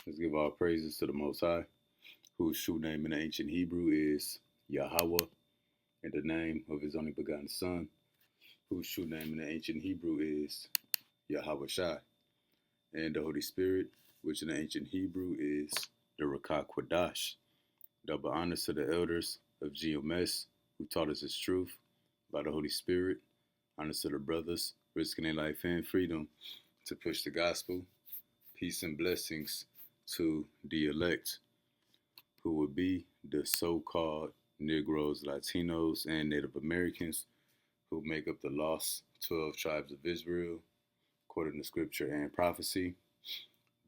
Let's give all praises to the Most High, whose true name in the ancient Hebrew is Yahweh, and the name of his only begotten Son, whose true name in the ancient Hebrew is Yahweh Shai, and the Holy Spirit, which in the ancient Hebrew is the Rakah Kwadash. Double honors to the elders of GMS who taught us his truth by the Holy Spirit. Honors to the brothers risking their life and freedom to push the gospel. Peace and blessings to the elect, who would be the so-called Negroes, Latinos, and Native Americans who make up the lost 12 tribes of Israel, according to scripture and prophecy.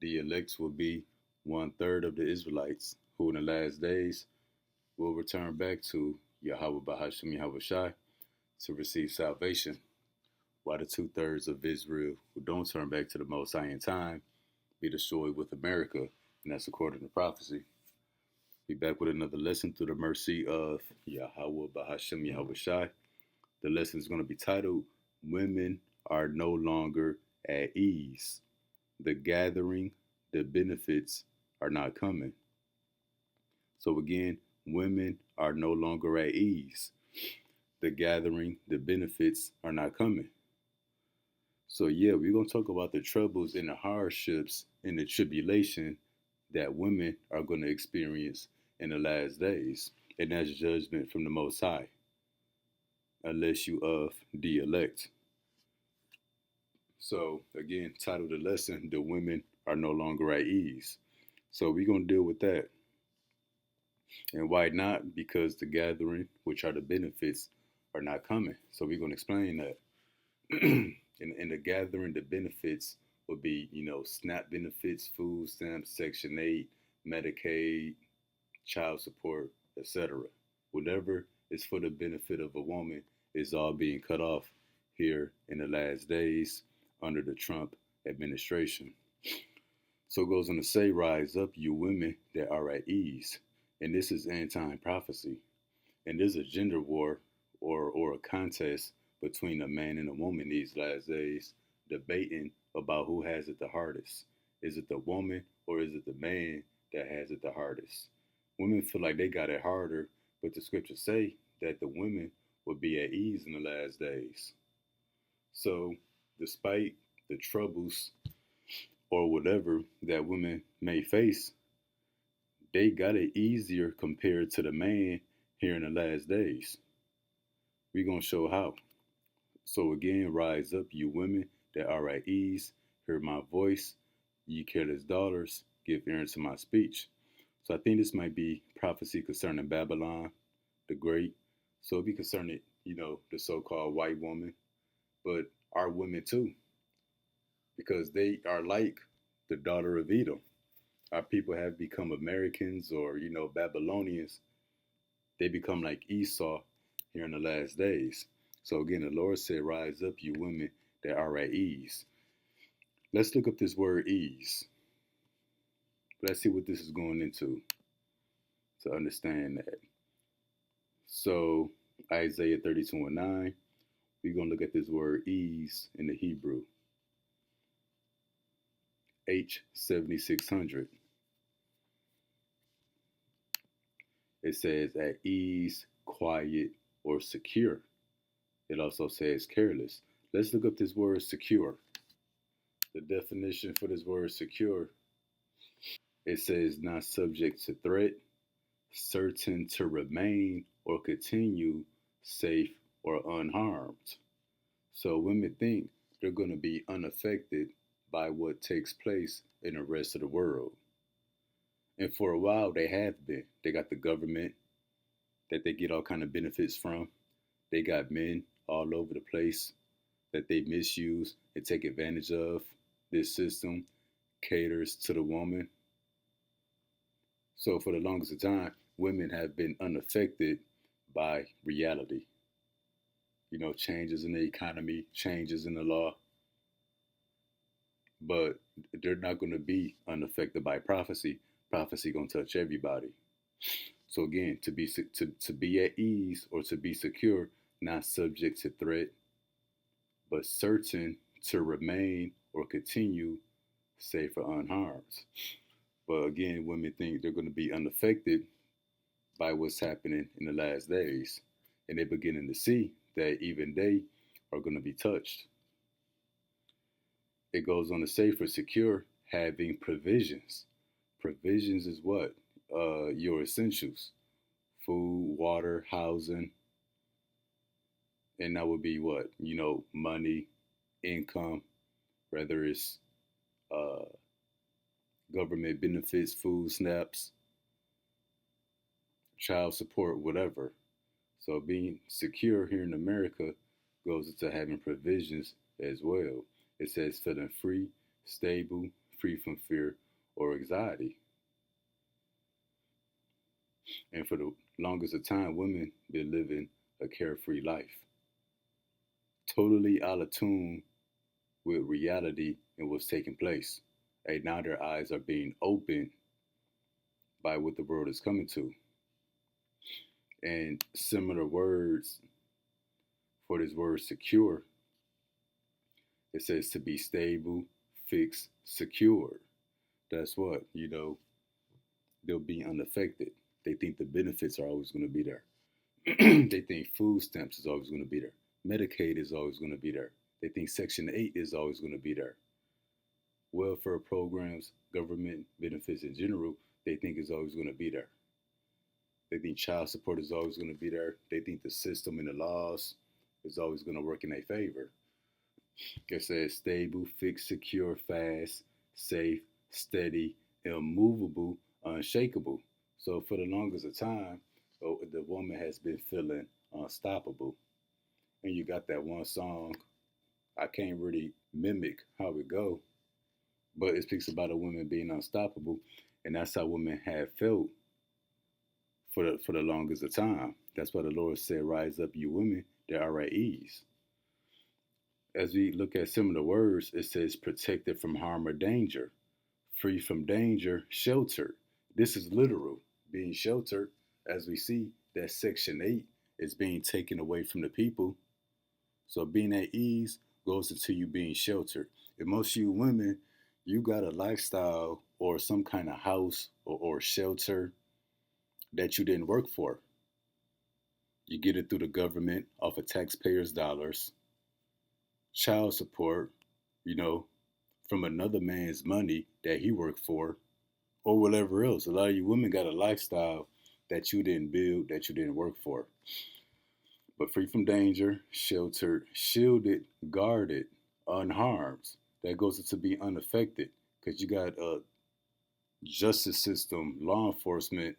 The elect will be 1/3 of the Israelites who in the last days will return back to Yahweh Bahasham Yahweh Shai to receive salvation, while the 2/3 of Israel who don't turn back to the Most High in time be destroyed with America, and that's according to prophecy. Be back with another lesson through the mercy of Yahweh Bahasham Yahweh Shai. The lesson is going to be titled, Women Are No Longer at Ease. The gathering, the benefits are not coming. So again, women are no longer at ease. The gathering, the benefits are not coming. So yeah, we're going to talk about the troubles and the hardships and the tribulation that women are going to experience in the last days. And that's judgment from the Most High, unless you of the elect. So again, title of the lesson, the women are no longer at ease. So we're going to deal with that. And why not? Because the gathering, which are the benefits, are not coming. So we're going to explain that. in the gathering, the benefits would be, SNAP benefits, food stamps, Section 8, Medicaid, child support, etc. Whatever is for the benefit of a woman is all being cut off here in the last days under the Trump administration. So it goes on to say, rise up, you women that are at ease. And this is end-time prophecy. And there's a gender war or a contest between a man and a woman these last days, debating about who has it the hardest. Is it the woman or is it the man that has it the hardest? Women feel like they got it harder, but the scriptures say that the women will be at ease in the last days. So despite the troubles or whatever that women may face, they got it easier compared to the man here in the last days. We're going to show how. So again, rise up, you women that are at ease. Hear my voice. Ye careless daughters, give ear to my speech. So I think this might be prophecy concerning Babylon the Great. So it'll be concerning, the so-called white woman, but our women too, because they are like the daughter of Edom. Our people have become Americans or, Babylonians. They become like Esau here in the last days. So again, the Lord said, rise up, you women that are at ease. Let's look up this word ease. Let's see what this is going into to understand that. So Isaiah 32:9, we're going to look at this word ease in the Hebrew. H7600. It says at ease, quiet, or secure. It also says careless. Let's look up this word secure. The definition for this word secure, it says not subject to threat, certain to remain or continue safe or unharmed. So women think they're going to be unaffected by what takes place in the rest of the world. And for a while they have been. They got the government that they get all kind of benefits from. They got men all over the place that they misuse and take advantage of. This system caters to the woman. So for the longest time, women have been unaffected by reality. Changes in the economy, changes in the law. But they're not going to be unaffected by prophecy. Prophecy going to touch everybody. So again, to be at ease or to be secure, not subject to threat, but certain to remain or continue safe or unharmed. But again, women think they're going to be unaffected by what's happening in the last days. And they're beginning to see that even they are going to be touched. It goes on to say for secure, having provisions. Provisions is what? Your essentials: food, water, housing. And that would be what? Money, income, whether it's uh, government benefits, food snaps, child support, whatever. So being secure here in America goes into having provisions as well. It says feeling free, stable, free from fear or anxiety. And for the longest of time, women been living a carefree life, totally out of tune with reality and what's taking place. And now their eyes are being opened by what the world is coming to. And similar words for this word secure, it says to be stable, fixed, secured. That's what, they'll be unaffected. They think the benefits are always going to be there. They think food stamps is always going to be there. Medicaid is always going to be there. They think Section 8 is always going to be there. Welfare programs, government benefits in general, they think is always going to be there. They think child support is always going to be there. They think the system and the laws is always going to work in their favor. It says stable, fixed, secure, fast, safe, steady, immovable, unshakable. So for the longest of time, the woman has been feeling unstoppable. And you got that one song. I can't really mimic how it go, but it speaks about a woman being unstoppable, and that's how women have felt for the longest of time. That's why the Lord said, "Rise up, you women that are at ease." As we look at similar words, it says protected from harm or danger, free from danger, sheltered. This is literal, being sheltered. As we see that Section 8 is being taken away from the people. So being at ease goes into you being sheltered. And most of you women, you got a lifestyle or some kind of house or shelter that you didn't work for. You get it through the government off of taxpayers' dollars, child support, you know, from another man's money that he worked for, or whatever else. A lot of you women got a lifestyle that you didn't build, that you didn't work for. But free from danger, sheltered, shielded, guarded, unharmed. That goes into be unaffected because you got a justice system, law enforcement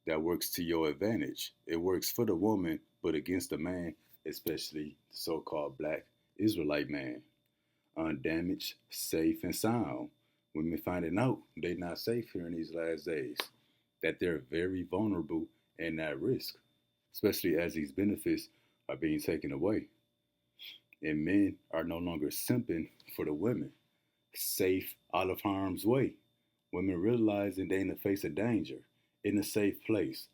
that works to your advantage. It works for the woman, but against the man, especially the so-called black Israelite man. Undamaged, safe, and sound. Women finding out they're not safe here in these last days, that they're very vulnerable and at risk, especially as these benefits are being taken away. And men are no longer simping for the women, safe out of harm's way. Women realizing they're in the face of danger, in a safe place,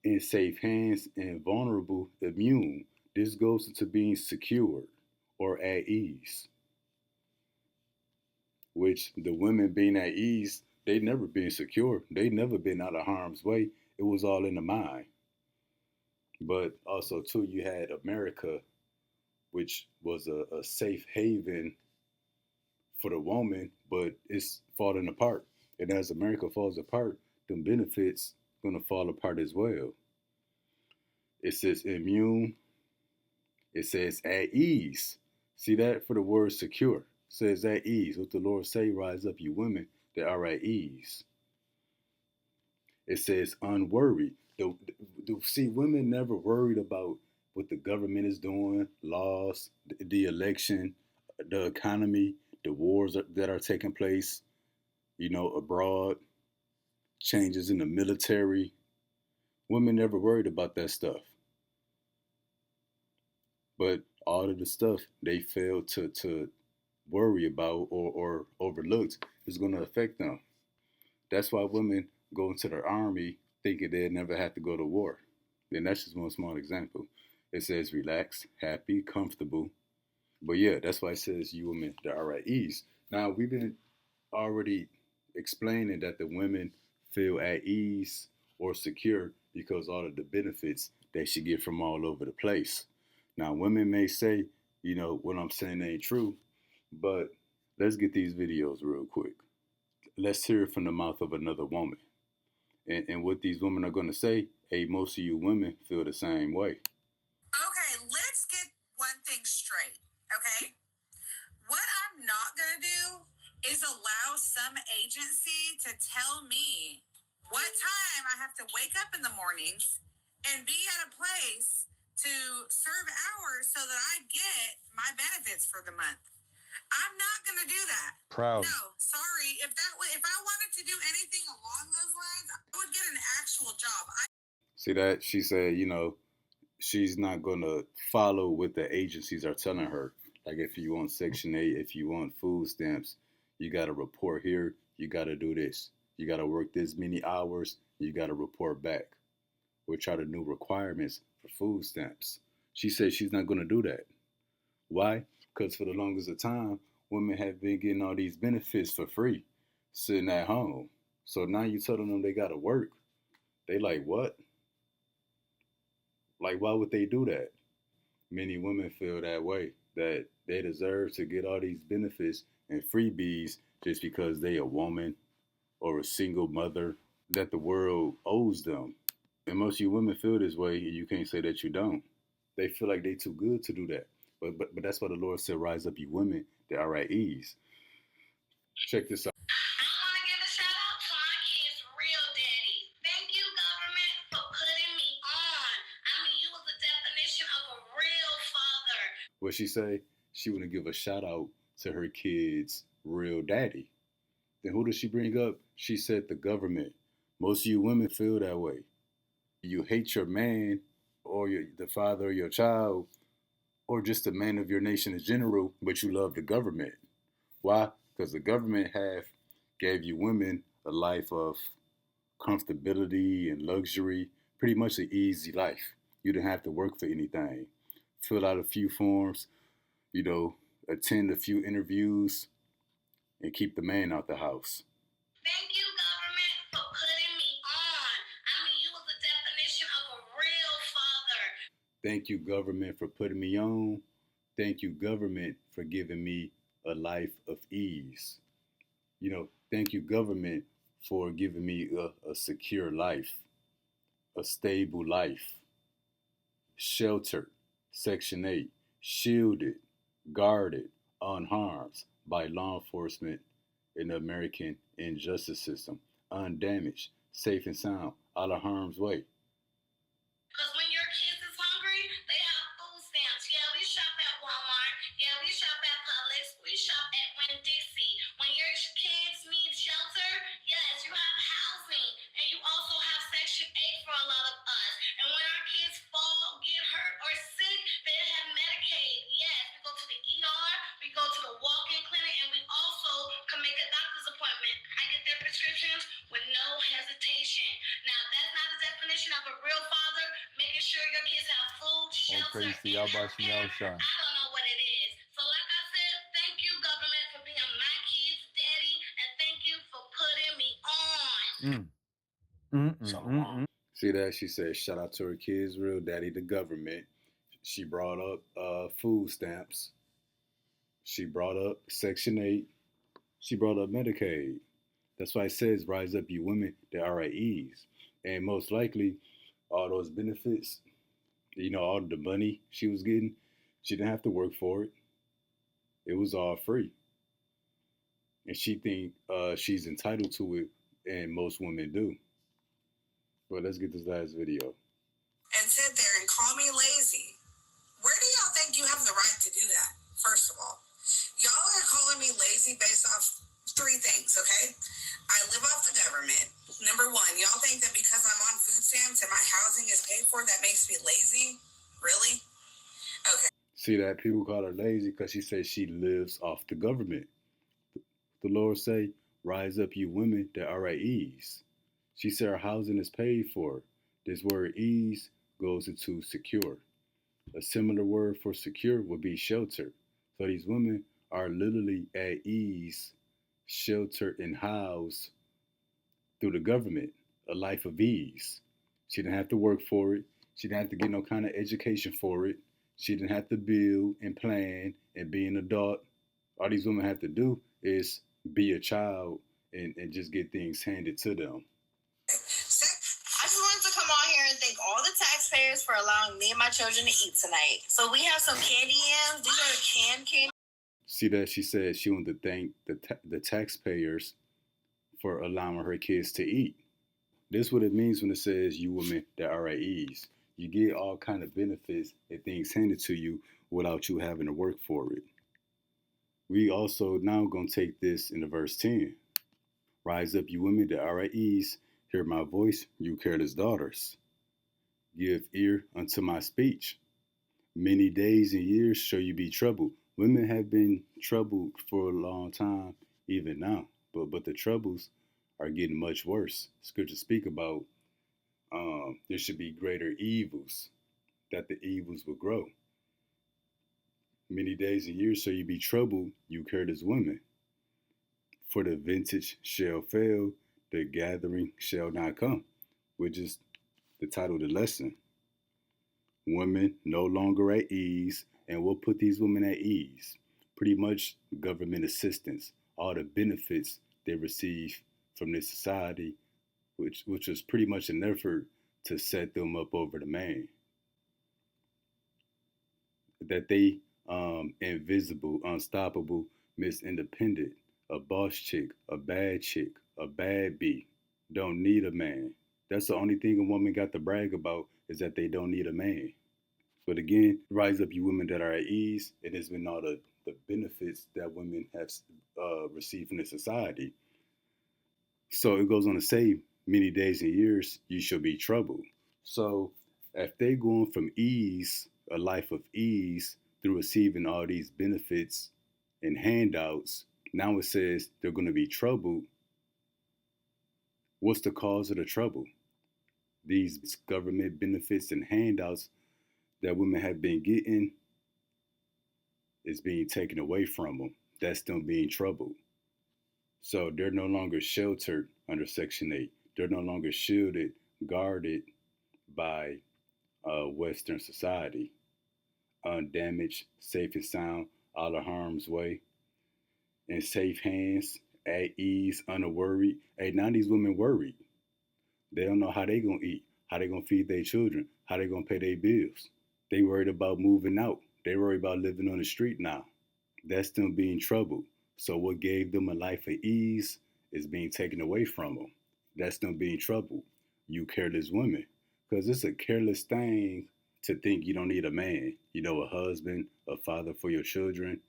in safe hands, and vulnerable, immune. This goes into being secured or at ease, which the women being at ease, they never been secure. They never been out of harm's way. It was all in the mind. But also, too, you had America, which was a safe haven for the woman, but it's falling apart. And as America falls apart, the benefits gonna fall apart as well. It says immune. It says at ease. See that for the word secure. It says at ease. What the Lord say, rise up, you women that are at ease. It says unworried. See, women never worried about what the government is doing, laws, the election, the economy, the wars that are taking place, abroad, changes in the military. Women never worried about that stuff. But all of the stuff they fail to worry about or overlooked is going to affect them. That's why women go into the army thinking they'll never have to go to war. Then that's just one small example. It says relaxed, happy, comfortable. But yeah, that's why it says you women that are at ease. Now we've been already explaining that the women feel at ease or secure because all of the benefits that she get from all over the place. Now, women may say, what I'm saying ain't true, but let's get these videos real quick. Let's hear it from the mouth of another woman. And what these women are going to say, hey, most of you women feel the same way. Okay, let's get one thing straight, okay? What I'm not going to do is allow some agency to tell me what time I have to wake up in the mornings and be at a place to serve hours so that I get my benefits for the month. I'm not going to do that. Proud. No, sorry. If I wanted to do anything along those lines, I would get an actual job. See that? She said, she's not going to follow what the agencies are telling her. Like if you want Section 8, if you want food stamps, you got to report here. You got to do this. You got to work this many hours. You got to report back, which are the new requirements for food stamps. She said she's not going to do that. Why? Because for the longest of time, women have been getting all these benefits for free, sitting at home. So now you telling them they got to work. They like, what? Like, why would they do that? Many women feel that way, that they deserve to get all these benefits and freebies just because they a woman or a single mother that the world owes them. And most of you women feel this way, and you can't say that you don't. They feel like they too good to do that. But that's why the Lord said, rise up, you women that are at ease. Check this out. I want to give a shout out to my kids' real daddy. Thank you, government, for putting me on. I mean, you was the definition of a real father. What she say? She want to give a shout out to her kids' real daddy. Then who does she bring up? She said the government. Most of you women feel that way. You hate your man or the father of your child or just the man of your nation in general, but you love the government. Why? Because the government gave you women a life of comfortability and luxury, pretty much an easy life. You didn't have to work for anything. Fill out a few forms, attend a few interviews, and keep the man out the house. Thank you, government, for putting me on. I mean, you was the definition of a real father. Thank you, government, for putting me on. Thank you, government, for giving me a life of ease. Thank you, government, for giving me a secure life, a stable life, sheltered, Section 8, shielded, guarded, unharmed by law enforcement in the American injustice system, undamaged, safe and sound, out of harm's way. Because when your kids is hungry, they have food stamps. Yeah, we shop at Walmart. Yeah, we shop at Publix. We shop at Winn-Dixie. When your kids need shelter, yes, you have housing. And you also have Section 8 for a lot of us. And when our kids fall, get hurt, or sick, they have Medicaid. Yes, we go to the ER, we go to the walk-in clinic, and we also can make a doctor's appointment. I get their prescriptions with no hesitation. Now, that's not the definition of a real father, making sure your kids have food, shelter, and healthcare. I don't know what it is. So like I said, thank you, government, for being my kids' daddy, and thank you for putting me on. See that? She said, shout out to her kids' real daddy, the government. She brought up food stamps. She brought up Section 8. She brought up Medicaid. That's why it says, rise up, you women that are at ease. And most likely, all those benefits, all the money she was getting, she didn't have to work for it. It was all free. And she think she's entitled to it, and most women do. But let's get this last video. And sit there and call me lazy. Where do y'all think you have the right to do that? First of all, y'all are calling me lazy based off three things, okay? I live off the government. Number one, y'all think that because I'm on food stamps and my housing is paid for, that makes me lazy? Really? Okay. See that? People call her lazy because she says she lives off the government. The Lord say, rise up, you women that are at ease. She said her housing is paid for. This word ease goes into secure. A similar word for secure would be shelter. So these women are literally at ease sheltered, and housed through the government, a life of ease. She didn't have to work for it. She didn't have to get no kind of education for it. She didn't have to build and plan and be an adult. All these women have to do is be a child and just get things handed to them. I just wanted to come on here and thank all the taxpayers for allowing me and my children to eat tonight. So we have some candy yams. These are canned candy. See that? She said she wanted to thank the taxpayers for allowing her kids to eat. This is what it means when it says you women that are at ease. You get all kind of benefits and things handed to you without you having to work for it. We also now going to take this into verse 10. Rise up, you women that are at ease. Hear my voice, you careless daughters. Give ear unto my speech. Many days and years shall you be troubled. Women have been troubled for a long time, even now. But the troubles are getting much worse. Scriptures speak about there should be greater evils, that the evils will grow. Many days and years shall you be troubled, you careless women. For the vintage shall fail, the gathering shall not come, which is the title of the lesson. Women no longer at ease, and we'll put these women at ease. Pretty much government assistance, all the benefits they receive from this society, which was pretty much an effort to set them up over the man. That they invisible, unstoppable, Miss Independent, a boss chick, a bad bee, don't need a man. That's the only thing a woman got to brag about is that they don't need a man. But again, rise up, you women that are at ease. It has been all the benefits that women have received from the society. So it goes on to say, many days and years you shall be troubled. So if they going from ease, a life of ease, through receiving all these benefits and handouts, now it says they're going to be troubled. What's the cause of the trouble? These government benefits and handouts that women have been getting is being taken away from them. That's them being troubled. So they're no longer sheltered under Section 8. They're no longer shielded, guarded by Western society. Undamaged, safe and sound, out of harm's way, in safe hands, at ease, unworried. Hey, now these women worried. They don't know how they gonna eat, how they gonna feed their children, how they gonna pay their bills. They worried about moving out. They worried about living on the street now. That's them being troubled. So what gave them a life of ease is being taken away from them. That's them being troubled. You careless women. Because it's a careless thing to think you don't need a man, a husband, a father for your children.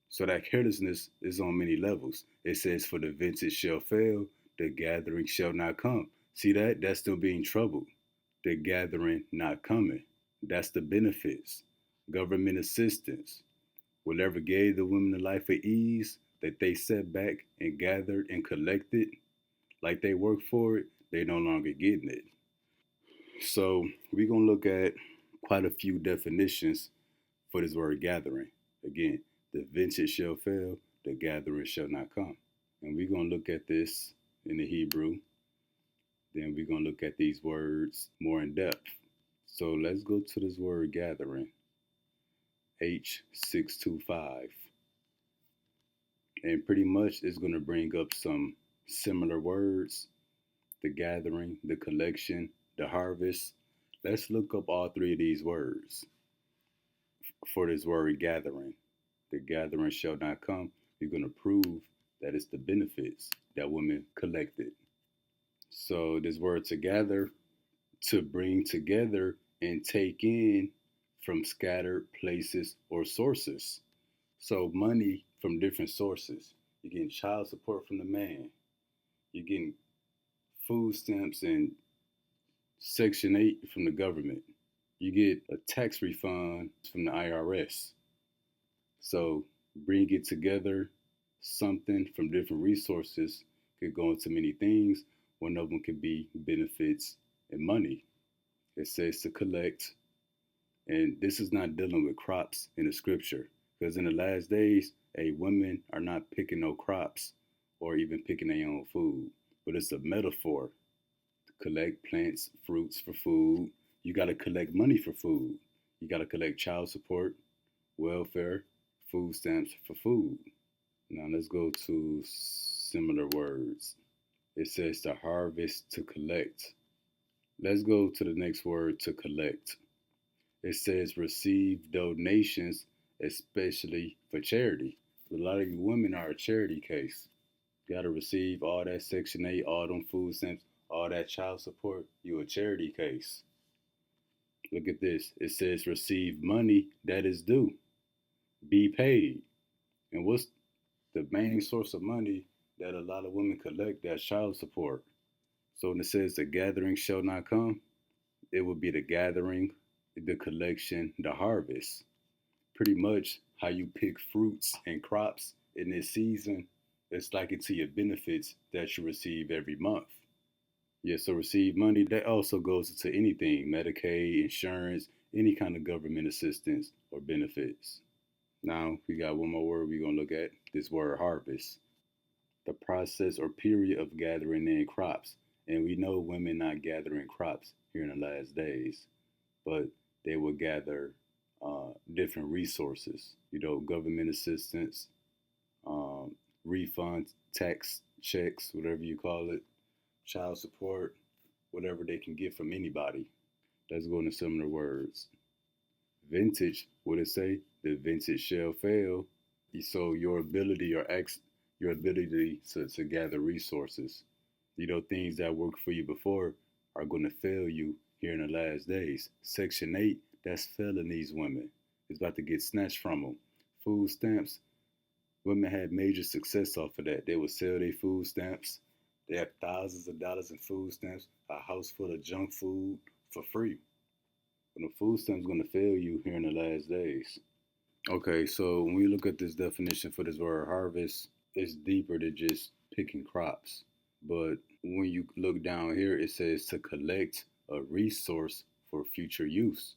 So that carelessness is on many levels. It says, for the vintage shall fail, the gathering shall not come. See that? That's still being troubled. The gathering not coming. That's the benefits. Government assistance. Whatever gave the women a life of ease that they set back and gathered and collected, like they worked for it, they no longer getting it. So we're going to look at quite a few definitions for this word gathering. Again, the vintage shall fail, the gathering shall not come. And we're going to look at this in the Hebrew. Then we're going to look at these words more in depth. So let's go to this word gathering. H625. And pretty much it's going to bring up some similar words. The gathering, the collection, the harvest. Let's look up all three of these words for this word gathering. The gathering shall not come. You're going to prove that it's the benefits that women collected. So this word to gather, to bring together and take in from scattered places or sources. So money from different sources. You're getting child support from the man. You're getting food stamps and Section 8 from the government. You get a tax refund from the IRS. So bring it together, something from different resources could go into many things. One of them could be benefits and money. It says to collect. And this is not dealing with crops in the scripture. Because in the last days, women are not picking no crops or even picking their own food. But it's a metaphor. Collect plants, fruits for food. You got to collect money for food. You got to collect child support, welfare, food stamps for food. Now let's go to similar words. It says to harvest, to collect. Let's go to the next word, to collect. It says receive donations, especially for charity. A lot of you women are a charity case. You gotta receive all that Section 8, all them food stamps, all that child support. You a charity case. Look at this. It says receive money that is due. Be paid. And what's the main source of money that a lot of women collect? That's child support. So when it says the gathering shall not come, it would be the gathering, the collection, the harvest. Pretty much how you pick fruits and crops in this season, it's like it's to your benefits that you receive every month. Yeah, so receive money, that also goes into anything, Medicaid, insurance, any kind of government assistance or benefits. Now, we got one more word we're going to look at, this word harvest. The process or period of gathering in crops. And we know women not gathering crops here in the last days, but they will gather different resources, government assistance, refunds, tax checks, whatever you call it, child support, whatever they can get from anybody. Let's go into similar words. Vintage, what it say? The vintage shall fail. So your ability to gather resources, things that worked for you before are going to fail you here in the last days. Section 8, that's failing these women. It's about to get snatched from them. Food stamps, women had major success off of that. They would sell their food stamps. They have thousands of dollars in food stamps, a house full of junk food for free. But the food stamps going to fail you here in the last days. Okay, so when we look at this definition for this word harvest, it's deeper than just picking crops. But when you look down here, it says to collect a resource for future use.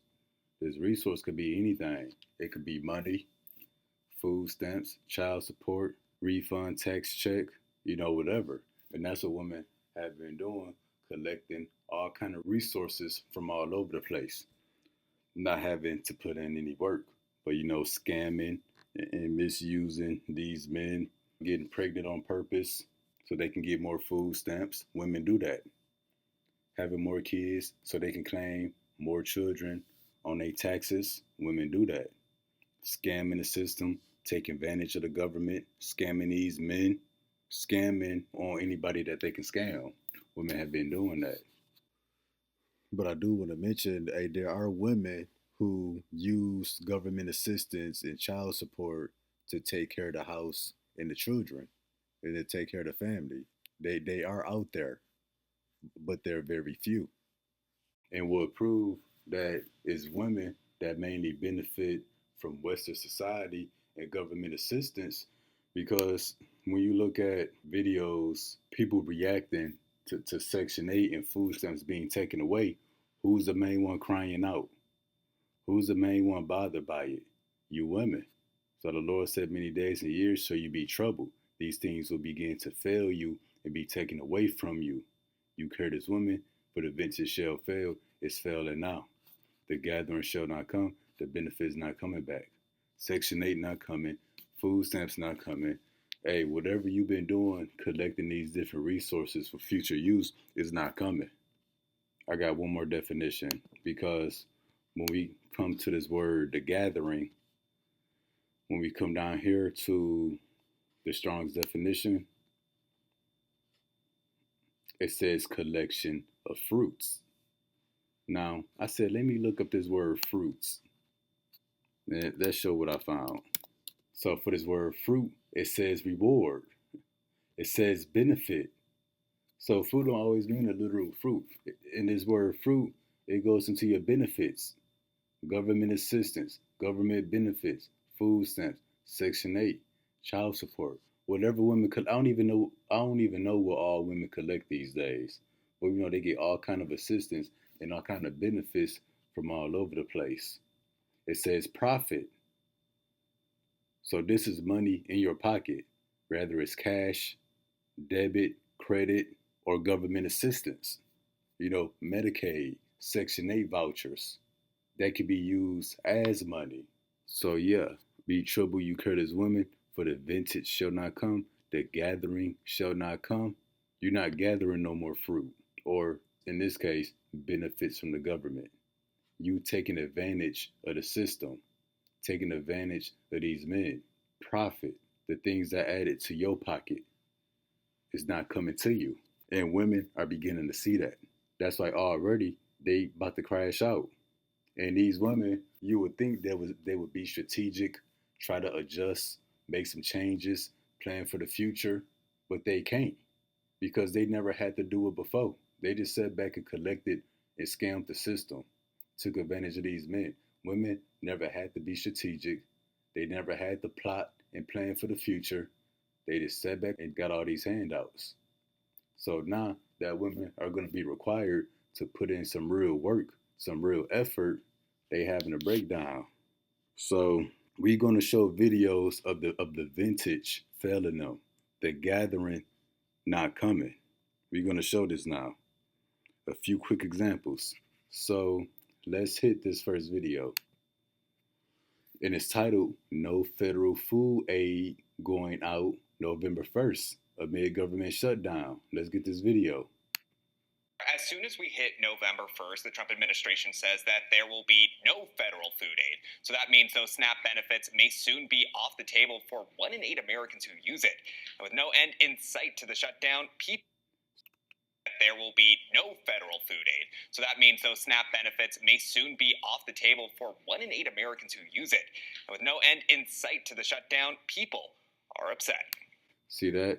This resource could be anything. It could be money, food stamps, child support, refund, tax check, whatever. And that's what women have been doing, collecting all kind of resources from all over the place, not having to put in any work, but scamming and misusing these men, getting pregnant on purpose so they can get more food stamps. Women do that. Having more kids so they can claim more children on their taxes. Women do that. Scamming the system, taking advantage of the government, scamming these men, scamming on anybody that they can scam. Women have been doing that. But I do want to mention, hey, there are women who use government assistance and child support to take care of the house and the children and to take care of the family. They are out there, but they're very few. And will prove that it's women that mainly benefit from Western society and government assistance, because when you look at videos, people reacting to Section 8 and food stamps being taken away, who's the main one crying out? Who's the main one bothered by it? You women. So the Lord said, many days and years shall you be troubled. These things will begin to fail you and be taken away from you. You covetous women, for the vintage shall fail. It's failing now. The gathering shall not come. The benefits not coming back. Section 8 not coming. Food stamps not coming. Hey, whatever you've been doing, collecting these different resources for future use is not coming. I got one more definition, because when we come to this word, the gathering, when we come down here to the Strong's definition, it says collection of fruits. Now, I said, let me look up this word fruits. Let's show what I found. So for this word fruit, it says reward. It says benefit. So fruit don't always mean a literal fruit. In this word fruit, it goes into your benefits. Government assistance, government benefits, food stamps, Section 8, child support, whatever women I don't even know what all women collect these days. But they get all kind of assistance and all kind of benefits from all over the place. It says profit. So this is money in your pocket, whether it's cash, debit, credit, or government assistance. Medicaid, Section 8 vouchers that could be used as money. So, yeah, be trouble you courteous women, for the vintage shall not come, the gathering shall not come. You're not gathering no more fruit, or in this case, benefits from the government. You taking advantage of the system, taking advantage of these men. Profit, the things that added to your pocket, is not coming to you. And women are beginning to see that. That's why already they about to crash out. And these women, you would think they would be strategic, try to adjust, make some changes, plan for the future, but they can't because they never had to do it before. They just sat back and collected and scammed the system, took advantage of these men. Women never had to be strategic. They never had to plot and plan for the future. They just sat back and got all these handouts. So now that women are going to be required to put in some real work, some real effort, they having a breakdown. So we're going to show videos of the vintage failing them, the gathering not coming. We're going to show this now. A few quick examples. So let's hit this first video. And it's titled No Federal Food Aid Going Out November 1st amid government shutdown. Let's get this video. As soon as we hit November 1st, the Trump administration says that there will be no federal food aid. So that means those SNAP benefits may soon be off the table for 1 in 8 Americans who use it. And with no end in sight to the shutdown, there will be no federal food aid. So that means those SNAP benefits may soon be off the table for 1 in 8 Americans who use it. And with no end in sight to the shutdown, people are upset. See that?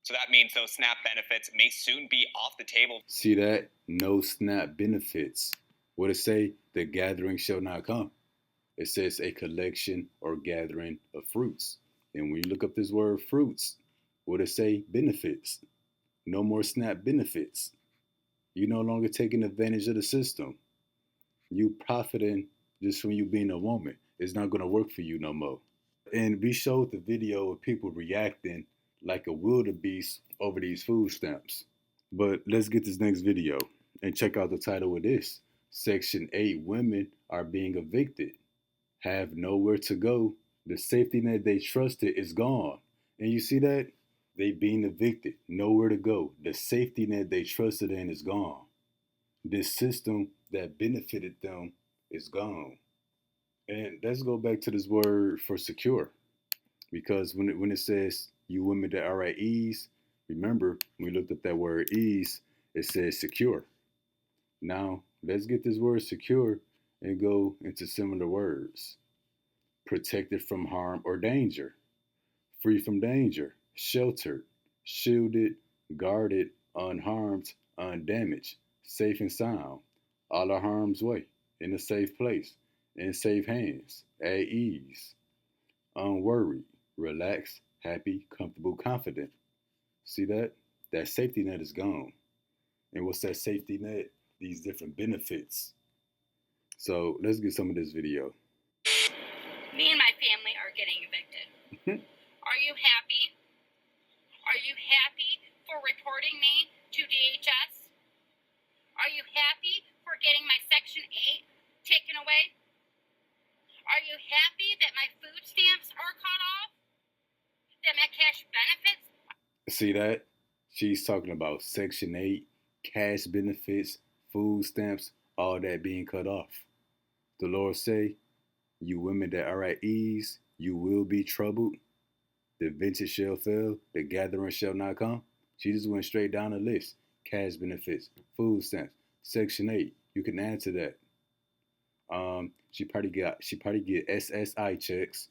So that means those SNAP benefits may soon be off the table. See that? No SNAP benefits. What it say? The gathering shall not come. It says a collection or gathering of fruits. And when you look up this word fruits, what it say? Benefits. No more SNAP benefits. You no longer taking advantage of the system. You profiting just from you being a woman. It's not going to work for you no more. And we showed the video of people reacting like a wildebeest over these food stamps. But let's get this next video and check out the title of this. Section 8 women are being evicted, have nowhere to go. The safety net they trusted is gone. And you see that? They being evicted, nowhere to go. The safety net they trusted in is gone. This system that benefited them is gone. And let's go back to this word for secure. Because when it says you women that are at ease, remember, when we looked up that word ease, it says secure. Now, let's get this word secure and go into similar words. Protected from harm or danger. Free from danger. Sheltered. Shielded. Guarded. Unharmed. Undamaged. Safe and sound. Out of harm's way. In a safe place. In safe hands. At ease. Unworried. Relaxed. Happy, comfortable, confident. See that? That safety net is gone. And what's that safety net? These different benefits. So let's get some of this video. Me and my family are getting evicted. Are you happy? Are you happy for reporting me to DHS? Are you happy for getting my Section 8 taken away? Are you happy that my food stamps are cut off? That my cash benefits? See that? She's talking about Section 8, cash benefits, food stamps, all that being cut off. The Lord say, you women that are at ease, you will be troubled. The vintage shall fail, the gathering shall not come. She just went straight down the list. Cash benefits, food stamps, Section 8. You can add to that. She probably get SSI checks.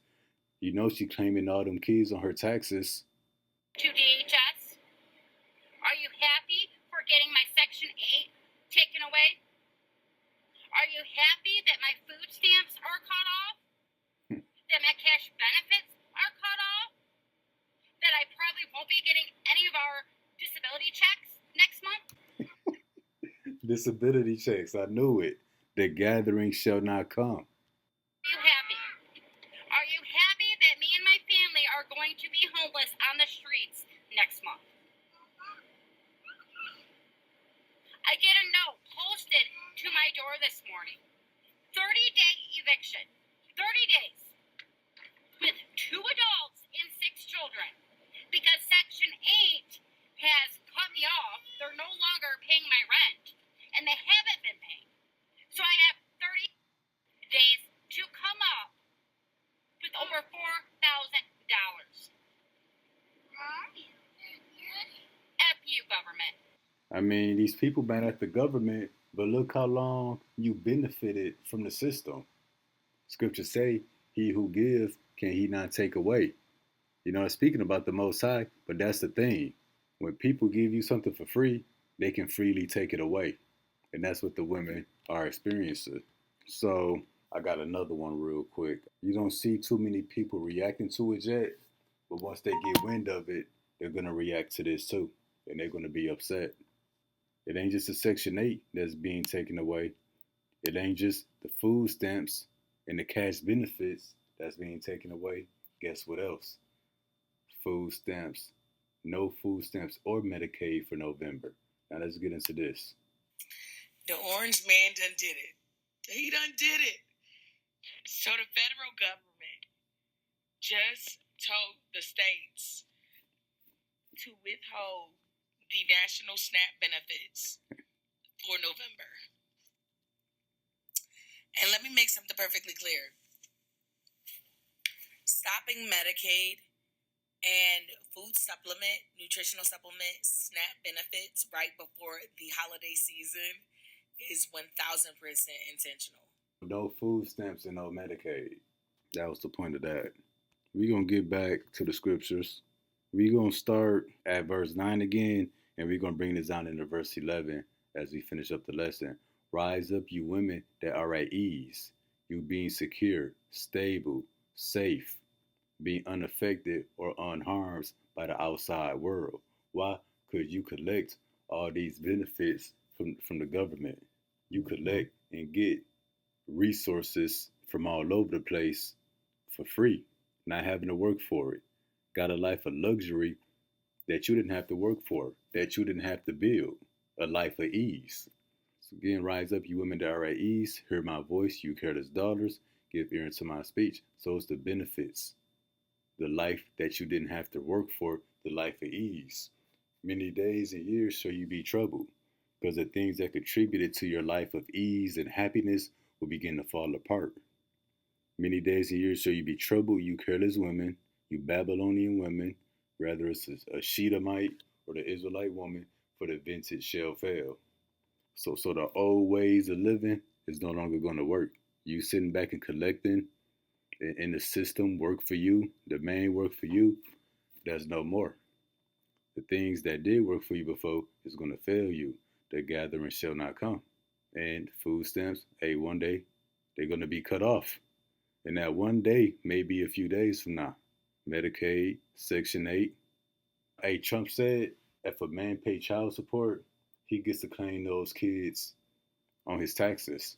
You know she claiming all them kids on her taxes. To DHS? Are you happy for getting my Section 8 taken away? Are you happy that my food stamps are cut off? That my cash benefits are cut off? That I probably won't be getting any of our disability checks next month? Disability checks, I knew it. The gathering shall not come. Are you happy? Are you happy that me and my family are going to be homeless on the streets door this morning. 30-day eviction. 30 days. With 2 adults and 6 children. Because Section 8 has cut me off. They're no longer paying my rent. And they haven't been paying. So I have 30 days to come up with over $4,000. F you, government. I mean, these people mad at the government, but look how long you benefited from the system. Scriptures say, he who gives, can he not take away? You know, speaking about the Most High, but that's the thing. When people give you something for free, they can freely take it away. And that's what the women are experiencing. So I got another one real quick. You don't see too many people reacting to it yet, but once they get wind of it, they're going to react to this too. And they're going to be upset. It ain't just the Section 8 that's being taken away. It ain't just the food stamps and the cash benefits that's being taken away. Guess what else? Food stamps. No food stamps or Medicaid for November. Now let's get into this. The orange man done did it. He done did it. So the federal government just told the states to withhold the national SNAP benefits for November. And let me make something perfectly clear. Stopping Medicaid and food supplement, nutritional supplement, SNAP benefits right before the holiday season is 1,000% intentional. No food stamps and no Medicaid. That was the point of that. We're going to get back to the scriptures. We're going to start at verse 9 again, and we're going to bring this down into verse 11 as we finish up the lesson. Rise up, you women that are at ease, you being secure, stable, safe, being unaffected or unharmed by the outside world. Why? Because you collect all these benefits from the government. You collect and get resources from all over the place for free, not having to work for it. Got a life of luxury that you didn't have to work for, that you didn't have to build, a life of ease. So again, rise up, you women that are at ease, hear my voice, you careless daughters, give ear unto my speech. So it's the benefits, the life that you didn't have to work for, the life of ease. Many days and years shall you be troubled, because the things that contributed to your life of ease and happiness will begin to fall apart. Many days and years shall you be troubled, you careless women, you Babylonian women, whether it's a Shedemite or the Israelite woman, for the vintage shall fail. So the old ways of living is no longer going to work. You sitting back and collecting in the system work for you, the main work for you, that's no more. The things that did work for you before is going to fail you. The gathering shall not come. And food stamps, hey, one day they're going to be cut off. And that one day may be a few days from now. Medicaid, Section 8. Hey, Trump said if a man pay child support, he gets to claim those kids on his taxes.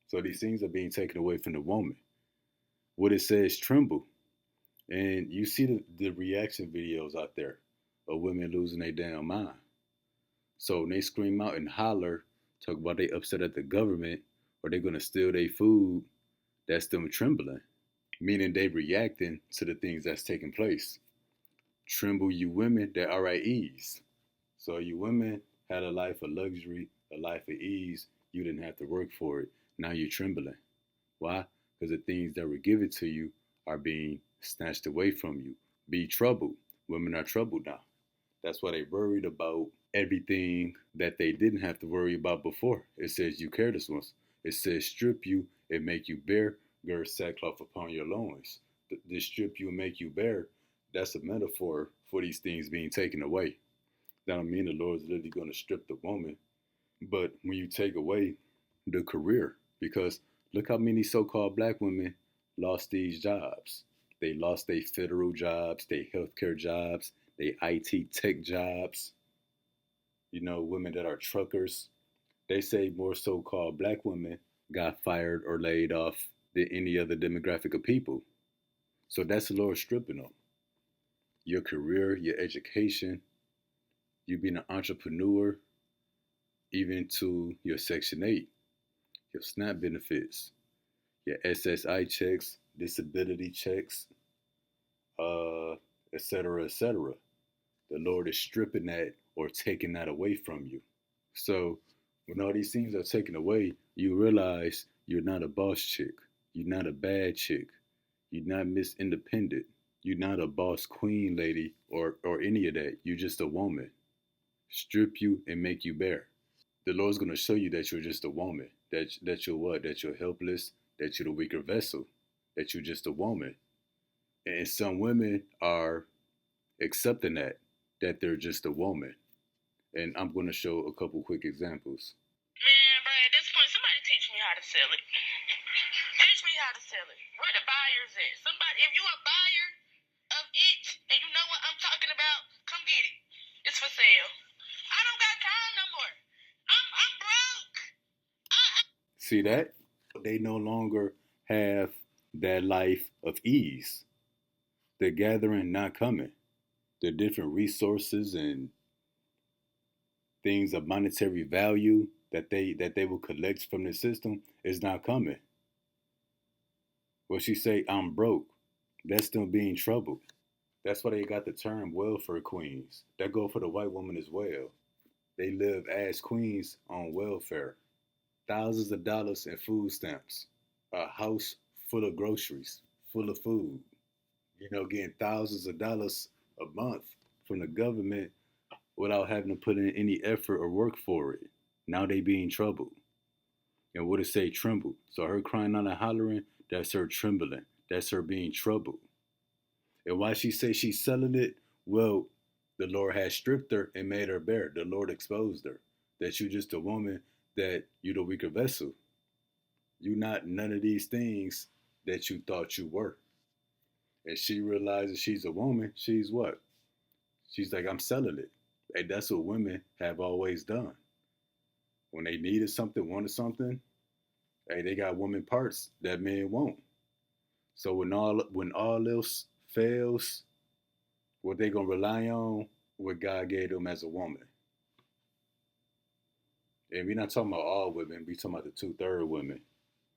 So these things are being taken away from the woman. What it says, tremble. And you see the reaction videos out there of women losing their damn mind. So when they scream out and holler, talk about they upset at the government or they're going to steal their food, that's them trembling. Meaning they reacting to the things that's taking place. Tremble, you women that are at ease. So you women had a life of luxury, a life of ease. You didn't have to work for it. Now you're trembling. Why? Because the things that were given to you are being snatched away from you. Be troubled. Women are troubled now. That's why they worried about everything that they didn't have to worry about before. It says you careless ones. It says strip you and make you bare, gird sackcloth upon your loins. This strip you and make you bare, that's a metaphor for these things being taken away. That don't mean the Lord's literally going to strip the woman. But when you take away the career, because look how many so-called black women lost these jobs. They lost their federal jobs, their healthcare jobs, their IT tech jobs. You know, women that are truckers. They say more so-called black women got fired or laid off than any other demographic of people. So that's the Lord stripping them. Your career, your education, you being an entrepreneur, even to your Section 8. your SNAP benefits, your SSI checks, disability checks, etc., etc. The Lord is stripping that or taking that away from you. So when all these things are taken away, you realize you're not a boss chick. You're not a bad chick. You're not Miss Independent. You're not a boss queen lady or any of that. You're just a woman. Strip you and make you bare. The Lord's gonna show you that you're just a woman. That you're what? That you're helpless. That you're the weaker vessel. That you're just a woman. And some women are accepting that they're just a woman. And I'm gonna show a couple quick examples. Man, bro, at this point, somebody teach me how to sell it. Teach me how to sell it. Where the buyers at? Somebody, if you a buyer of it and you know what I'm talking about, come get it. It's for sale. I don't got time no more. I'm broke. See that? They no longer have that life of ease. The gathering not coming. The different resources and things of monetary value that they will collect from the system is not coming. Well, she say, I'm broke. That's them being troubled. That's why they got the term welfare queens. That go for the white woman as well. They live as queens on welfare. Thousands of dollars in food stamps. A house full of groceries, full of food. Getting thousands of dollars a month from the government without having to put in any effort or work for it. Now they being troubled. And what it say, tremble. So her crying out and hollering, that's her trembling. That's her being troubled. And why she say she's selling it? Well, the Lord has stripped her and made her bare. The Lord exposed her. That you just a woman, that you the weaker vessel. You not none of these things that you thought you were. And she realizes she's a woman. She's what? She's like, I'm selling it. Hey, that's what women have always done. When they needed something, wanted something, hey, they got woman parts that men won't. So when all else fails, what they gonna rely on? What God gave them as a woman. And we're not talking about all women. We're talking about the 2/3 women,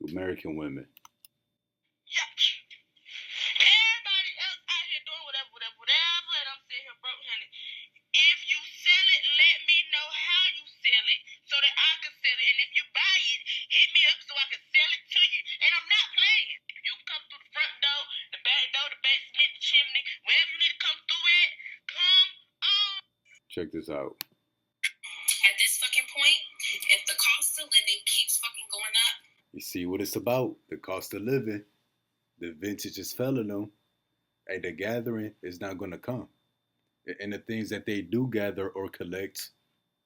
American women. Yuck. Everybody else out here doing whatever, and I'm sitting here broke, honey. If you sell it, let me know how you sell it so that I can sell it. And if you buy it, hit me up so I can sell it to you. And I'm not playing. You can come through the front door, the back door, the basement, the chimney, wherever you need to come through it. Come on. Check this out. At this fucking point, if the cost of living keeps fucking going up. You see what it's about? The cost of living. The vintage is failing them. Hey, the gathering is not gonna come. And the things that they do gather or collect,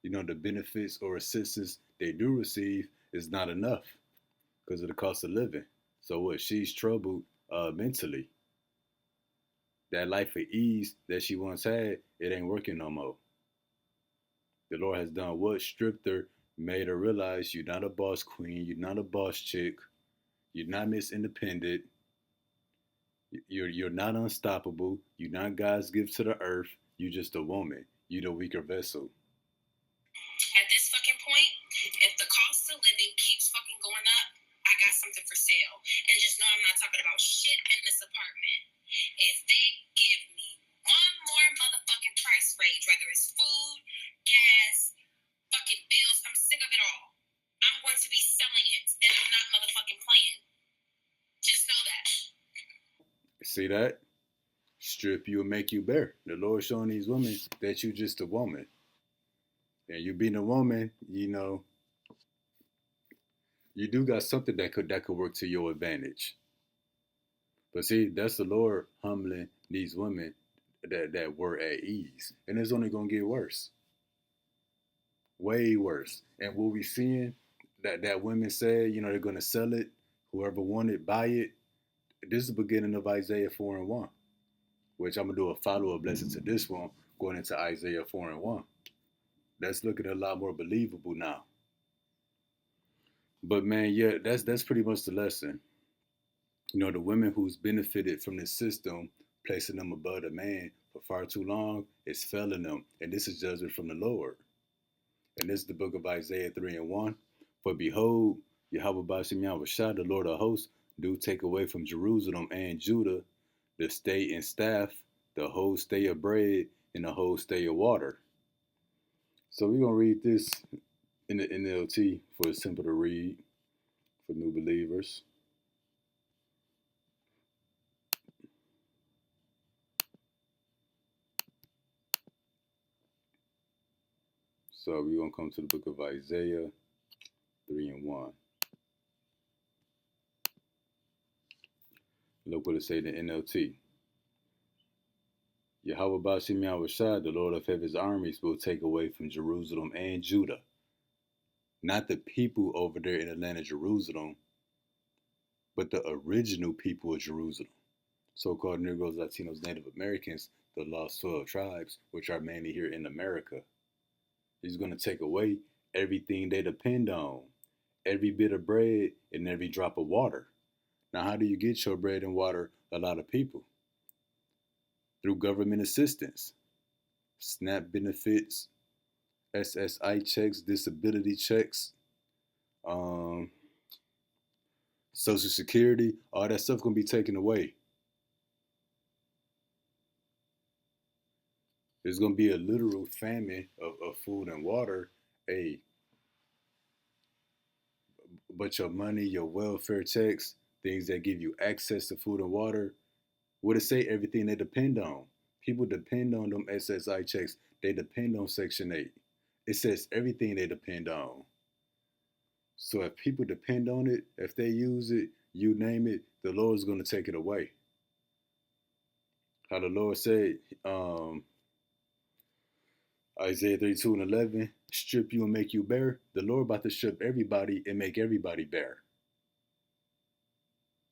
the benefits or assistance they do receive is not enough because of the cost of living. So what? She's troubled mentally. That life of ease that she once had, it ain't working no more. The Lord has done what? Stripped her, made her realize you're not a boss queen, you're not a boss chick, you're not Miss Independent, you're not unstoppable, you're not God's gift to the earth, you're just a woman, you're the weaker vessel. At this fucking point, if the cost of living keeps fucking going up, I got something for sale. And just know I'm not talking about shit in this apartment. If they give me one more motherfucking price range, whether it's food, gas, fucking bills, I'm sick of it all. I'm going to be selling it, and I'm not motherfucking playing. Just know that. See that? Strip you and make you bare. The Lord showing these women that you just a woman. And you being a woman, you do got something that could work to your advantage. But see, that's the Lord humbling these women that were at ease. And it's only gonna get worse. Way worse. And what we seeing that women say, they're gonna sell it, whoever want it, buy it. This is the beginning of Isaiah 4:1, which I'm gonna do a follow-up lesson to this one, going into Isaiah 4:1. That's looking a lot more believable now. But man, yeah, that's pretty much the lesson. The women who's benefited from this system, placing them above the man for far too long, is failing them. And this is judgment from the Lord. And this is the book of Isaiah 3:1. For behold, Yahweh Bashim Yahushua, the Lord of hosts, do take away from Jerusalem and Judah the stay and staff, the whole stay of bread, and the whole stay of water. So we're going to read this in the NLT for it's simple to read for new believers. So we're going to come to the book of Isaiah 3:1. Look what it say in the NLT. Yahweh Bashim Yahushua, the Lord of Heaven's armies, will take away from Jerusalem and Judah. Not the people over there in the land of Jerusalem, but the original people of Jerusalem. So-called Negroes, Latinos, Native Americans, the lost 12 tribes, which are mainly here in America. He's going to take away everything they depend on, every bit of bread and every drop of water. Now, how do you get your bread and water? A lot of people. Through government assistance, SNAP benefits, SSI checks, disability checks, Social Security, all that stuff going to be taken away. There's going to be a literal famine of food and water. But your money, your welfare checks, things that give you access to food and water, what it say? Everything they depend on. People depend on them SSI checks. They depend on Section 8. It says everything they depend on. So if people depend on it, if they use it, you name it, the Lord's going to take it away. How the Lord said, Isaiah 32:11, strip you and make you bare. The Lord about to strip everybody and make everybody bare.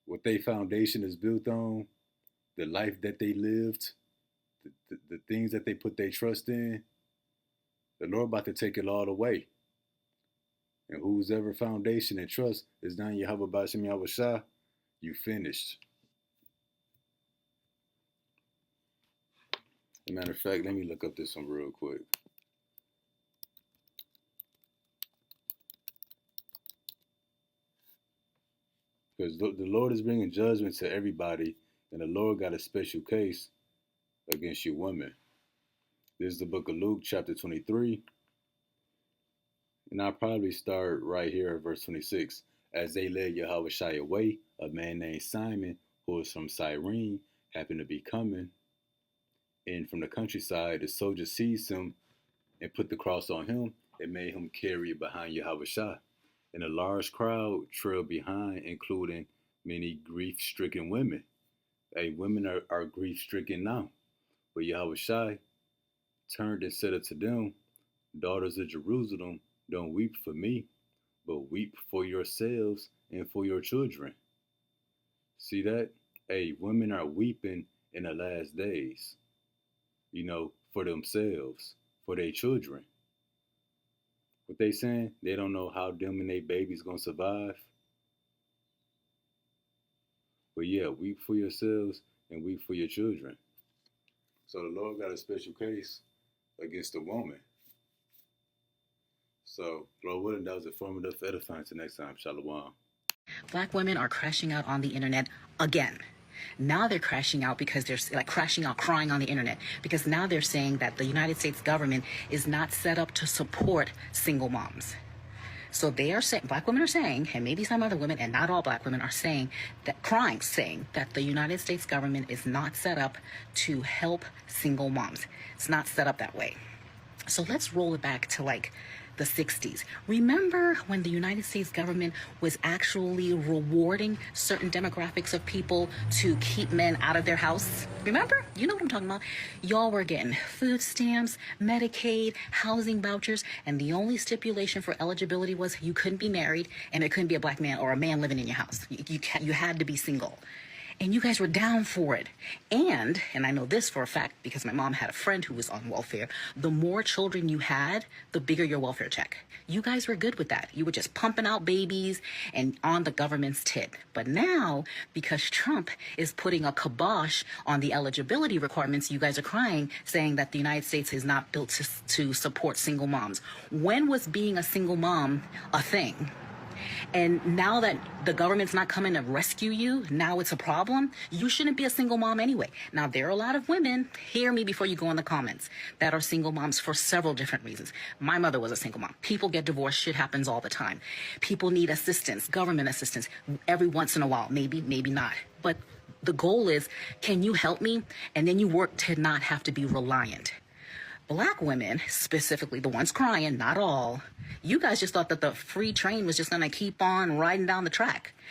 What their foundation is built on, the life that they lived, the things that they put their trust in, the Lord about to take it all away. And whose ever foundation and trust is not Yahweh Bashim Yahushua, you finished. As a matter of fact, let me look up this one real quick. Because the Lord is bringing judgment to everybody, and the Lord got a special case against you women. This is the book of Luke, chapter 23. And I'll probably start right here at verse 26. As they led Yahushua away, a man named Simon, who was from Cyrene, happened to be coming. And from the countryside, the soldier seized him and put the cross on him and made him carry it behind Yahushua. And a large crowd trailed behind, including many grief-stricken women. Women are grief-stricken now. But Yahushua turned and said unto them, daughters of Jerusalem, don't weep for me, but weep for yourselves and for your children. See that? Women are weeping in the last days. For themselves, for their children. What they saying? They don't know how them and their babies gonna survive. But yeah, weep for yourselves and weep for your children. So the Lord got a special case against the woman. So, Lord willing, that was informative, edifying. Till next time, Shalom. Black women are crashing out on the internet again. Now they're crashing out because they're crashing out, crying on the internet, because now they're saying that the United States government is not set up to support single moms. So they are saying, black women are saying, and maybe some other women, and not all black women, are saying that, saying that the United States government is not set up to help single moms. It's not set up that way. So let's roll it back to the 60s. Remember when the United States government was actually rewarding certain demographics of people to keep men out of their house? Remember? You know what I'm talking about. Y'all were getting food stamps, Medicaid, housing vouchers, and the only stipulation for eligibility was you couldn't be married and it couldn't be a black man or a man living in your house. You had to be single. And you guys were down for it. And I know this for a fact because my mom had a friend who was on welfare, the more children you had, the bigger your welfare check. You guys were good with that. You were just pumping out babies and on the government's tit. But now, because Trump is putting a kibosh on the eligibility requirements, you guys are crying, saying that the United States is not built to support single moms. When was being a single mom a thing? And now that the government's not coming to rescue you, now it's a problem. You shouldn't be a single mom anyway. Now, there are a lot of women, hear me before you go in the comments, that are single moms for several different reasons. My mother was a single mom. People get divorced. Shit happens all the time. People need assistance, government assistance, every once in a while. Maybe, maybe not. But the goal is, can you help me? And then you work to not have to be reliant. Black women, specifically the ones crying, not all, you guys just thought that the free train was just going to keep on riding down the track.